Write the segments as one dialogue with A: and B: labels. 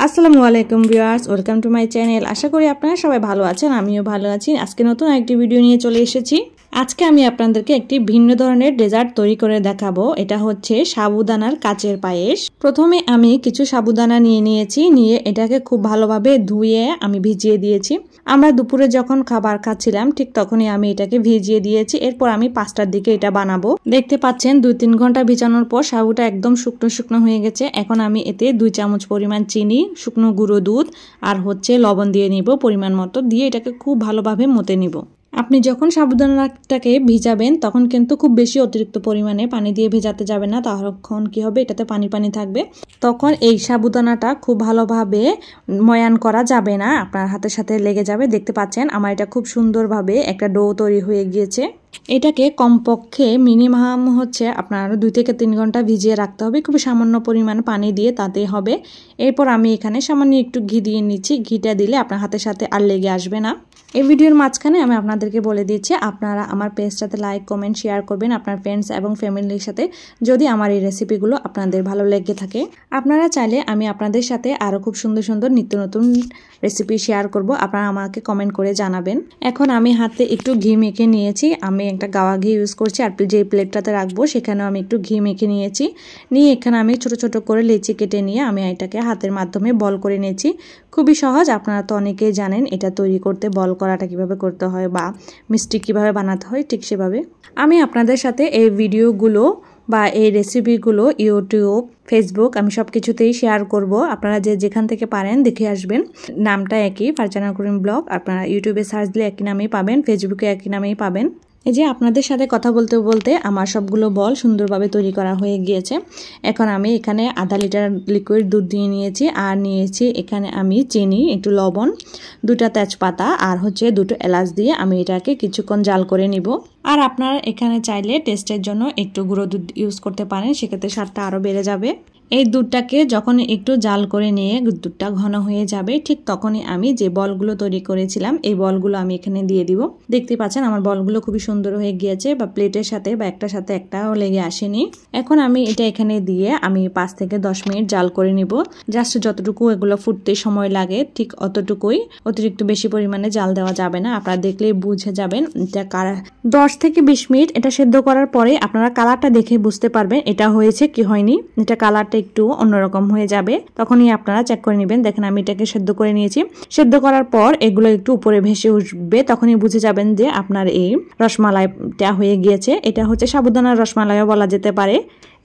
A: আসসালামু আলাইকুম viewers, welcome to my channel. আশা করি আপনারা সবাই ভালো আছেন, আমিও ভালো আছি। আজকে নতুন একটি ভিডিও নিয়ে চলে এসেছি। আজকে আমি আপনাদেরকে একটি ভিন্ন ধরনের ডেজার্ট তৈরি করে দেখাবো। এটা হচ্ছে সাবুদানার কাচের পায়েস। প্রথমে আমি কিছু সাবুদানা নিয়ে এটাকে খুব ভালোভাবে ধুয়ে আমি ভিজিয়ে দিয়েছি। আমরা দুপুরে যখন খাবার খাচ্ছিলাম ঠিক তখনই আমি এটাকে ভিজিয়ে দিয়েছি। এরপর আমি 5টার দিকে এটা বানাবো। দেখতে পাচ্ছেন 2-3 ঘন্টা ভিজানোর পর সাবুটা একদম শুকনো শুকনো হয়ে গেছে। এখন আমি এতে 2 চামচ পরিমাণ চিনি, শুকনো গুঁড়ো দুধ আর লবণ দিয়ে নিব পরিমাণ মতো। দিয়ে এটাকে খুব ভালোভাবে মতে নিব। আপনি যখন সাবুদানাটাকে ভিজাবেন তখন কিন্তু খুব বেশি অতিরিক্ত পরিমাণে পানি দিয়ে ভেজাতে যাবে না, তখন কি হবে এটাতে পানি পানি থাকবে। তখন এই সাবুদানাটা খুব ভালোভাবে ময়ান করা যাবে না, আপনার হাতের সাথে লেগে যাবে। দেখতে পাচ্ছেন আমার এটা খুব সুন্দরভাবে একটা ডো তৈরি হয়ে গিয়েছে। এটাকে কমপক্ষে মিনিমাম আপনার 2 থেকে 3 ঘন্টা ভিজিয়ে রাখতে হবে, খুব সামান্য পরিমাণ পানি দিয়ে তাতে হবে। এরপর আমি এখানে সামান্য একটু ঘি দিয়ে নিচ্ছি। ঘিটা দিলে আপনার হাতের সাথে আর লেগে আসবে না। এই ভিডিওর মাঝখানে আমি আপনাদেরকে বলে দিচ্ছি, আপনারা আমার পেজটাতে লাইক, কমেন্ট, শেয়ার করবেন আপনার ফ্রেন্ডস এবং ফ্যামিলির সাথে, যদি আমার এই রেসিপিগুলো আপনাদের ভালো লেগে থাকে। আপনারা চাইলে আমি আপনাদের সাথে আরও খুব সুন্দর সুন্দর নিত্য নতুন রেসিপি শেয়ার করব, আপনারা আমাকে কমেন্ট করে জানাবেন। এখন আমি হাতে একটু ঘি মেখে নিয়েছি। আমি একটা গাওয়া ঘি ইউজ করছি, আর যে প্লেটটাতে রাখবো সেখানেও আমি একটু ঘি মেখে নিয়েছি। এখানে আমি ছোট ছোট করে লেচি কেটে নিয়ে আমি এটাকে হাতের মাধ্যমে বল করে নিয়েছি। খুবই সহজ, আপনারা তো অনেকেই জানেন এটা তৈরি করতে, বল করাটা কিভাবে করতে হয় বা মিষ্টি কিভাবে বানাতে হয়, ঠিক সেভাবে আমি আপনাদের সাথে এই ভিডিওগুলো বা এই রেসিপিগুলো ইউটিউব, ফেসবুক আমি সব কিছুতেই শেয়ার করব। আপনারা যেখান থেকে পারেন দেখে আসবেন। নামটা একই, ফারজানা করিম ব্লগ। আপনারা ইউটিউবে সার্চ দিলে একই নামেই পাবেন, ফেসবুকে একই নামেই পাবেন। এই যে আপনাদের সাথে কথা বলতে বলতে আমার সবগুলো বল সুন্দরভাবে তৈরি করা হয়ে গিয়েছে। এখন আমি এখানে আধা লিটার লিকুইড দুধ দিয়ে নিয়েছি, আর নিয়েছি এখানে আমি চিনি, একটু লবণ, 2টা তেজপাতা আর 2টো এলাচ দিয়ে আমি এটাকে কিছুক্ষণ জাল করে নিব। আর আপনারা এখানে চাইলে টেস্টের জন্য একটু গুঁড়ো দুধ ইউজ করতে পারেন, সেক্ষেত্রে স্বাদটা আরও বেড়ে যাবে। এই দুধটাকে যখন একটু জাল করে নিয়ে দুধটা ঘন হয়ে যাবে, ঠিক তখনই আমি যে বলগুলো তৈরি করেছিলাম এই বলগুলো আমি এখানে দিয়ে দিব। দেখতে পাচ্ছেন আমার বলগুলো খুবই সুন্দর হয়ে গিয়েছে, বা প্লেটের সাথে বা একটার সাথে একটাও লেগে আসেনি। এখন আমি এটা এখানে দিয়ে আমি 5 থেকে 10 মিনিট জাল করে নিব। জাস্ট যতটুকু এগুলো ফুটতে সময় লাগে ঠিক অতটুকুই, অতিরিক্ত বেশি পরিমাণে জাল দেওয়া যাবে না। আপনারা দেখলেই বুঝে যাবেন এটা 10 থেকে 20 মিনিট এটা সেদ্ধ করার পরে আপনারা কালারটা দেখে বুঝতে পারবেন এটা হয়েছে কি হয়নি। এটা কালারটা একটু অন্যরকম হয়ে যাবে, তখনই আপনারা চেক করে নেবেন। দেখেন আমি এটাকে সেদ্ধ করে নিয়েছি। সেদ্ধ করার পর এগুলো একটু উপরে ভেসে উঠবে, তখনই বুঝে যাবেন যে আপনার এই রসমালাইটা হয়ে গিয়েছে। এটা সাবুদানার রসমালাইও বলা যেতে পারে।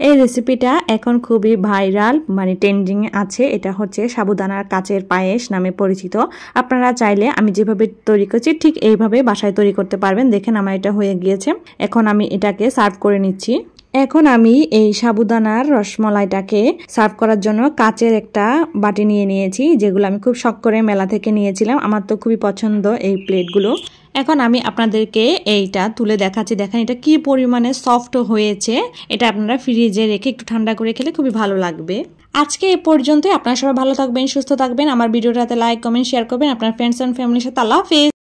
A: এই রেসিপিটা এখন খুবই ভাইরাল, মানে ট্রেন্ডিং আছে। এটা সাবুদানার কাচের পায়েস নামে পরিচিত। আপনারা চাইলে আমি যেভাবে তৈরি করছি ঠিক এইভাবে বাসায় তৈরি করতে পারবেন। দেখেন আমার এটা হয়ে গিয়েছে। এখন আমি এটাকে সার্ভ করে নিচ্ছি। এখন আমি এই সাবুদানার রসমালাইটাকে সার্ভ করার জন্য কাচের একটা বাটি নিয়ে নিয়েছি, যেগুলো আমি খুব শখ করে মেলা থেকে নিয়েছিলাম। আমার তো খুবই পছন্দ এই প্লেটগুলো। এখন আমি আপনাদেরকে এইটা তুলে দেখাচ্ছি। দেখেন এটা কি পরিমাণে সফট হয়েছে। এটা আপনারা ফ্রিজে রেখে একটু ঠান্ডা করে খেলে খুবই ভালো লাগবে। আজকে এ পর্যন্তই। আপনারা সবাই ভালো থাকবেন, সুস্থ থাকবেন। আমার ভিডিওটাতে লাইক, কমেন্ট, শেয়ার করবেন আপনার ফ্রেন্ডস এন্ড ফ্যামিলির সাথে। আল্লাহ হাফেজ।